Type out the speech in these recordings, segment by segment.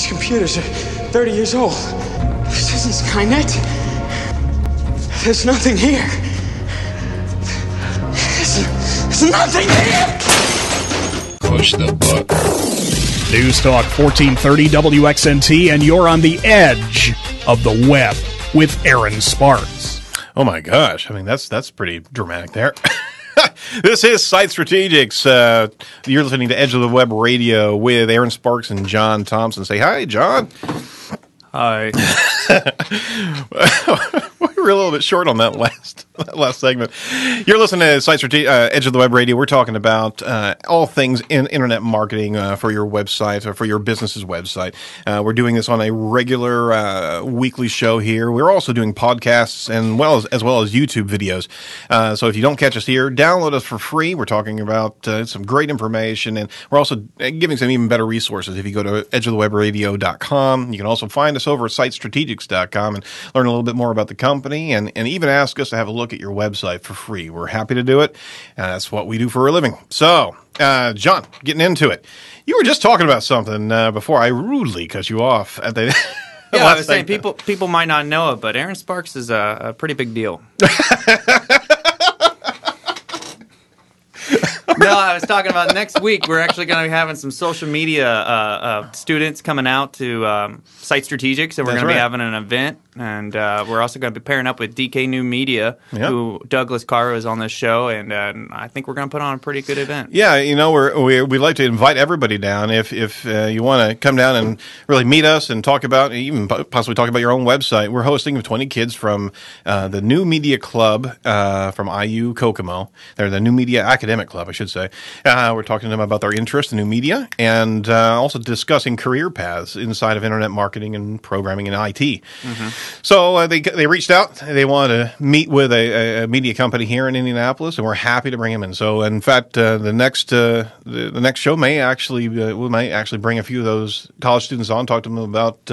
These computers are 30 years old. This isn't Skynet. There's nothing here. There's nothing here! Push the button. News Talk 1430 WXNT, and you're on the edge of the web with Aaron Sparks. Oh my gosh. I mean, that's pretty dramatic there. This is Site Strategics. You're listening to Edge of the Web Radio with Aaron Sparks and John Thompson. Say hi, John. Hi. We were a little bit short on that last segment. You're listening to Site Edge of the Web Radio. We're talking about all things in internet marketing for your website or for your business's website. We're doing this on a regular weekly show here. We're also doing podcasts and as well as YouTube videos. So if you don't catch us here, download us for free. We're talking about some great information, and we're also giving some even better resources. If you go to edgeofthewebradio.com, you can also find us over at sitestrategics.com and learn a little bit more about the company and even ask us to have a look at your website for free. We're happy to do it. That's what we do for a living. So, John, getting into it. You were just talking about something before I rudely cut you off at the Yeah, I was saying people might not know it, but Aaron Sparks is a pretty big deal. No, I was talking about next week. We're actually going to be having some social media students coming out to Site Strategics, and we're going to be having an event. And we're also going to be pairing up with DK New Media, who Douglas Caro is on this show, and I think we're going to put on a pretty good event. Yeah, you know, we like to invite everybody down. If you want to come down and really meet us and talk about, even possibly talk about your own website, we're hosting 20 kids from the New Media Club from IU Kokomo. They're the New Media Academic Club, I should say. We're talking to them about their interest in new media and also discussing career paths inside of internet marketing and programming and IT. Mm-hmm. So they reached out. They wanted to meet with a media company here in Indianapolis, and we're happy to bring them in. So, in fact, the next show we may actually bring a few of those college students on, talk to them about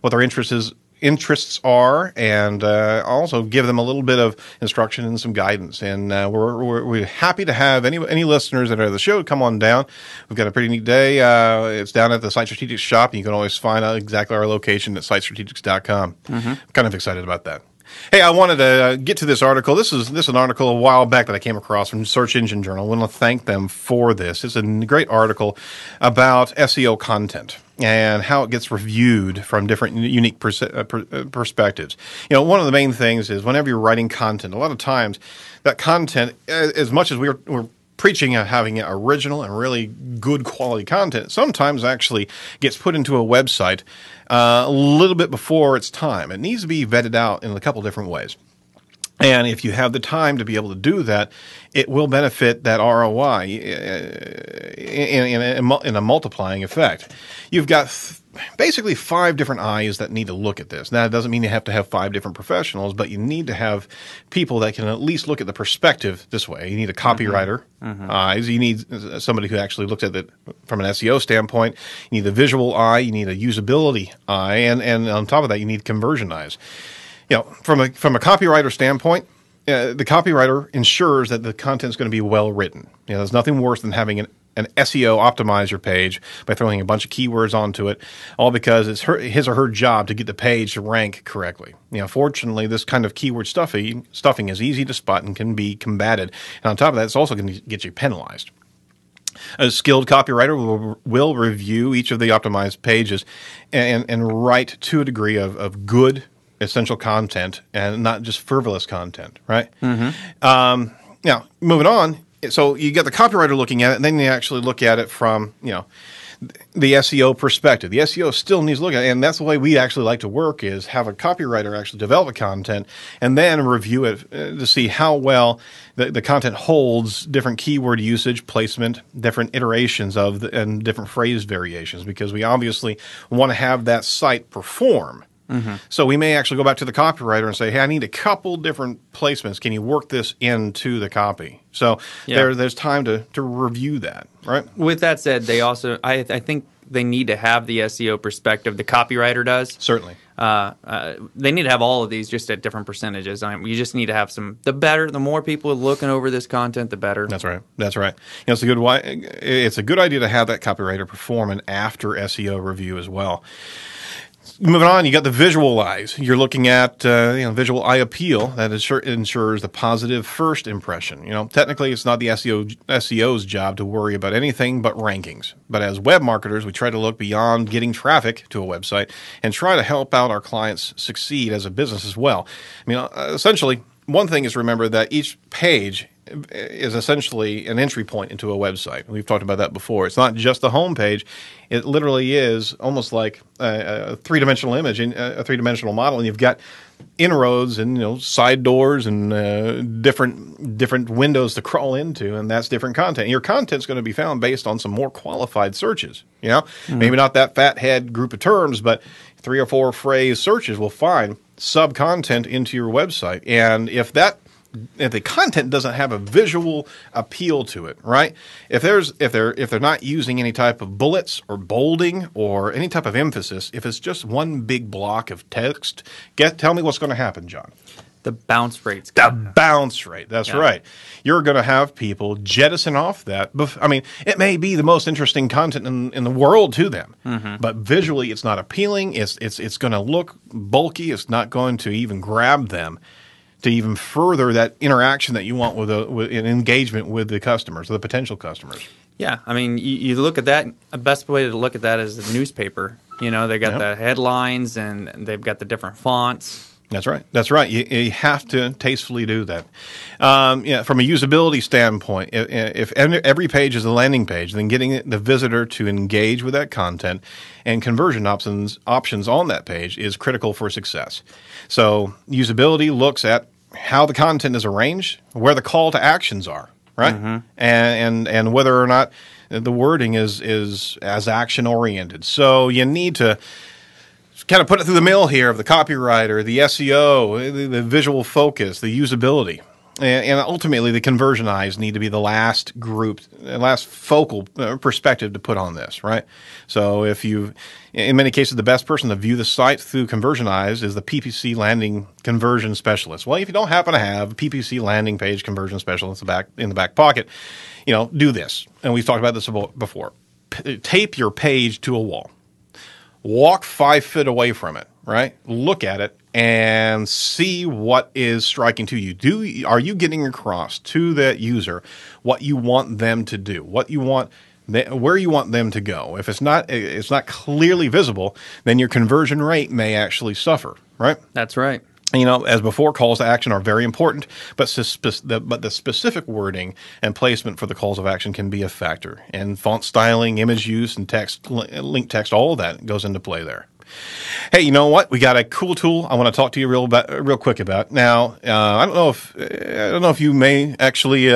what their interests are, and also give them a little bit of instruction and some guidance. And we're happy to have any listeners that are at the show come on down. We've got a pretty neat day. It's down at the Site Strategics shop. You can always find out exactly our location at sitestrategics.com. Mm-hmm. I'm kind of excited about that. Hey, I wanted to get to this article. This is an article a while back that I came across from Search Engine Journal. I want to thank them for this. It's a great article about SEO content and how it gets reviewed from different unique perspectives. You know, one of the main things is whenever you're writing content, a lot of times that content, as much as we're preaching having original and really good quality content, sometimes actually gets put into a website a little bit before its time. It needs to be vetted out in a couple different ways. And if you have the time to be able to do that, it will benefit that ROI in a multiplying effect. You've got basically 5 different eyes that need to look at this. Now, it doesn't mean you have to have 5 different professionals, but you need to have people that can at least look at the perspective this way. You need a copywriter eyes. You need somebody who actually looks at it from an SEO standpoint. You need a visual eye. You need a usability eye. And on top of that, you need conversion eyes. You know, from a copywriter standpoint, the copywriter ensures that the content is going to be well written. You know, there's nothing worse than having an SEO optimize your page by throwing a bunch of keywords onto it, all because it's his or her job to get the page to rank correctly. You know, fortunately, this kind of keyword stuffing is easy to spot and can be combated. And on top of that, it's also going to get you penalized. A skilled copywriter will review each of the optimized pages and write to a degree of good essential content and not just frivolous content, right? Mm-hmm. Now, moving on. So you get the copywriter looking at it, and then you actually look at it from, you know, the SEO perspective. The SEO still needs to look at it, and that's the way we actually like to work, is have a copywriter actually develop the content and then review it to see how well the content holds different keyword usage, placement, different iterations of and different phrase variations, because we obviously want to have that site perform. Mm-hmm. So we may actually go back to the copywriter and say, hey, I need a couple different placements. Can you work this into the copy? So there's time to review that, right? With that said, they also, I think they need to have the SEO perspective. The copywriter does. Certainly. They need to have all of these just at different percentages. You just need to have some. The more people looking over this content, the better. That's right. That's right. It's a good idea to have that copywriter perform an after SEO review as well. Moving on, you got the visual eyes. You're looking at visual eye appeal that ensures the positive first impression. Technically, it's not the SEO's job to worry about anything but rankings. But as web marketers, we try to look beyond getting traffic to a website and try to help out our clients succeed as a business as well. Essentially, one thing is remember that each page is essentially an entry point into a website. We've talked about that before. It's not just the home page. It literally is almost like a three-dimensional image, a three-dimensional model, and you've got inroads and side doors and different windows to crawl into, and that's different content. And your content's going to be found based on some more qualified searches. Maybe not that fat head group of terms, but 3 or 4 phrase searches will find sub-content into your website. And if the content doesn't have a visual appeal to it, right? If they're not using any type of bullets or bolding or any type of emphasis, if it's just one big block of text, tell me what's going to happen, John. The bounce rate's bounce rate. That's right. You're going to have people jettison off that. It may be the most interesting content in the world to them, but visually it's not appealing. It's going to look bulky. It's not going to even grab them to even further that interaction that you want with an engagement with the customers, the potential customers. Yeah, you look at that. The best way to look at that is the newspaper. They got the headlines and they've got the different fonts. That's right. That's right. You have to tastefully do that. From a usability standpoint, if every page is a landing page, then getting the visitor to engage with that content and conversion options on that page is critical for success. So usability looks at how the content is arranged, where the call to actions are, right? And whether or not the wording is as action oriented. So you need to kind of put it through the mill here of the copywriter, the SEO, the visual focus, the usability. And ultimately, the conversion eyes need to be the last focal perspective to put on this, right? So in many cases, the best person to view the site through conversion eyes is the PPC landing conversion specialist. Well, if you don't happen to have a PPC landing page conversion specialist in the back pocket, do this. And we've talked about this before. Tape your page to a wall. Walk 5 feet away from it, right? Look at it and see what is striking to you. Are you getting across to that user what you want them to do, where you want them to go? If it's not clearly visible, then your conversion rate may actually suffer, right? That's right. As before, calls to action are very important, but the specific wording and placement for the calls of action can be a factor. And font styling, image use, and link text, all of that goes into play there. Hey, you know what? We got a cool tool I want to talk to you real quick about. Now, I don't know if you may actually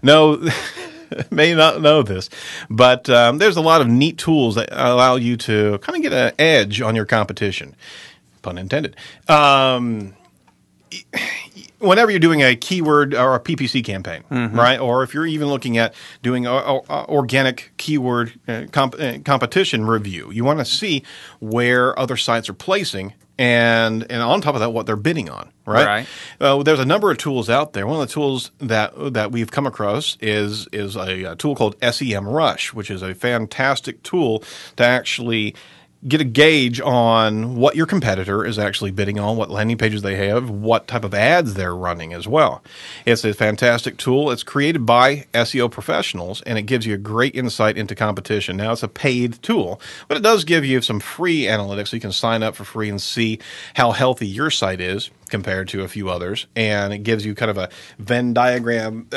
know. May not know this, but there's a lot of neat tools that allow you to kind of get an edge on your competition. Pun intended. Whenever you're doing a keyword or a PPC campaign, right? Or if you're even looking at doing organic keyword competition review, you want to see where other sites are placing and on top of that, what they're bidding on, right? There's a number of tools out there. One of the tools that we've come across is a tool called SEMRush, which is a fantastic tool to actually get a gauge on what your competitor is actually bidding on, what landing pages they have, what type of ads they're running as well. It's a fantastic tool. It's created by SEO professionals, and it gives you a great insight into competition. Now, it's a paid tool, but it does give you some free analytics, so you can sign up for free and see how healthy your site is compared to a few others, and it gives you kind of a Venn diagram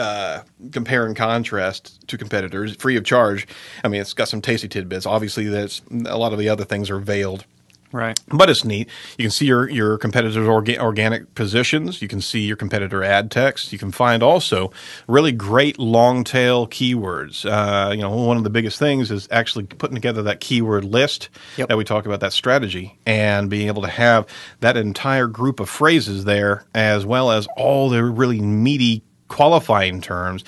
compare and contrast to competitors free of charge. It's got some tasty tidbits. Obviously, a lot of the other things are veiled. Right. But it's neat. You can see your competitors' organic positions. You can see your competitor ad text. You can find also really great long-tail keywords. One of the biggest things is actually putting together that keyword list that we talk about, that strategy, and being able to have that entire group of phrases there, as well as all the really meaty qualifying terms,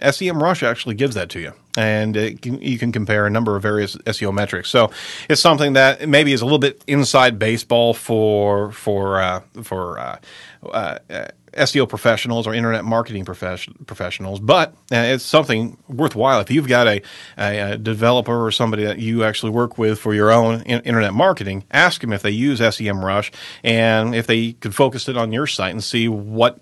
SEMRush actually gives that to you. And you can compare a number of various SEO metrics. So it's something that maybe is a little bit inside baseball for SEO professionals or internet marketing professionals, but it's something worthwhile. If you've got a developer or somebody that you actually work with for your own internet marketing, ask them if they use SEMRush and if they could focus it on your site and see what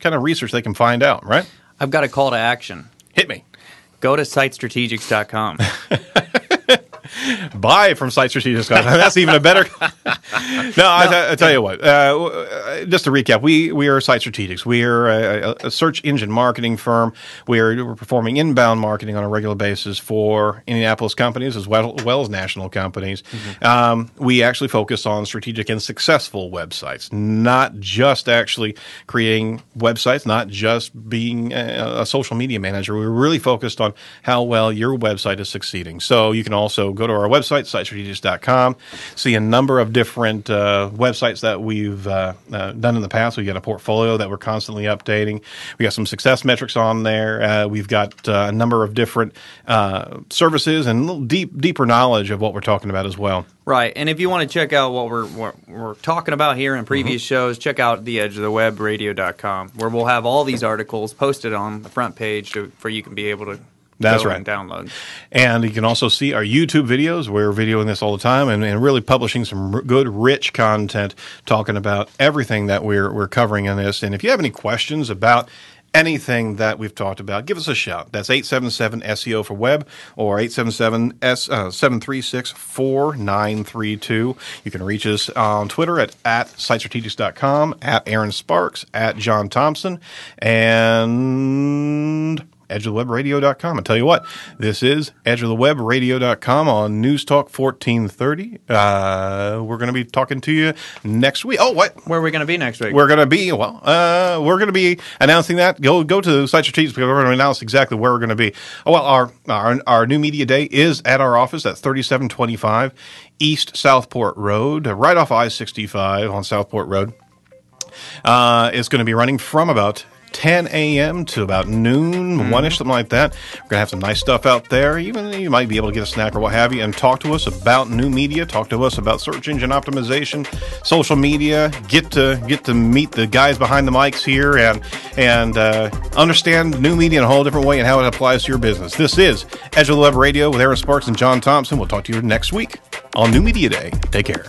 kind of research they can find out, right? I've got a call to action. Hit me. Go to sitestrategics.com. Buy from sitestrategics.com. That's even a better. I tell you what. Just to recap, we are Site Strategics. We are a search engine marketing firm. We're performing inbound marketing on a regular basis for Indianapolis companies as well as national companies. Mm-hmm. We actually focus on strategic and successful websites, not just actually creating websites, not just being a social media manager. We're really focused on how well your website is succeeding. So you can also go to our website, sitestrategics.com, see a number of different websites that we've done in the past. We've got a portfolio that we're constantly updating. We got some success metrics on there. We've got a number of different services and a little deeper knowledge of what we're talking about as well. Right, and if you want to check out what we're talking about here in previous shows, check out theedgeofthewebradio.com, where we'll have all these articles posted on the front page for you can be able to That's right. and download. And you can also see our YouTube videos. We're videoing this all the time and really publishing some good, rich content talking about everything that we're covering in this. And if you have any questions about anything that we've talked about, give us a shout. That's 877-SEO for web or 877-736-4932. You can reach us on Twitter at sitestrategics.com, at Aaron Sparks, at John Thompson, and edgeofthewebradio.com. I tell you what, this is edgeofthewebradio.com on News Talk 1430. We're going to be talking to you next week. Oh, what? Where are we going to be next week? We're going to be announcing that. Go to Site Strategics because we're going to announce exactly where we're going to be. Oh, well, our new media day is at our office at 3725 East Southport Road, right off I-65 on Southport Road. It's going to be running from about 10 a.m. to about noon, 1-ish, something like that. We're going to have some nice stuff out there. Even you might be able to get a snack or what have you and talk to us about new media, talk to us about search engine optimization, social media, get to meet the guys behind the mics here and understand new media in a whole different way and how it applies to your business. This is Edge of the Web Radio with Aaron Sparks and John Thompson. We'll talk to you next week on New Media Day. Take care.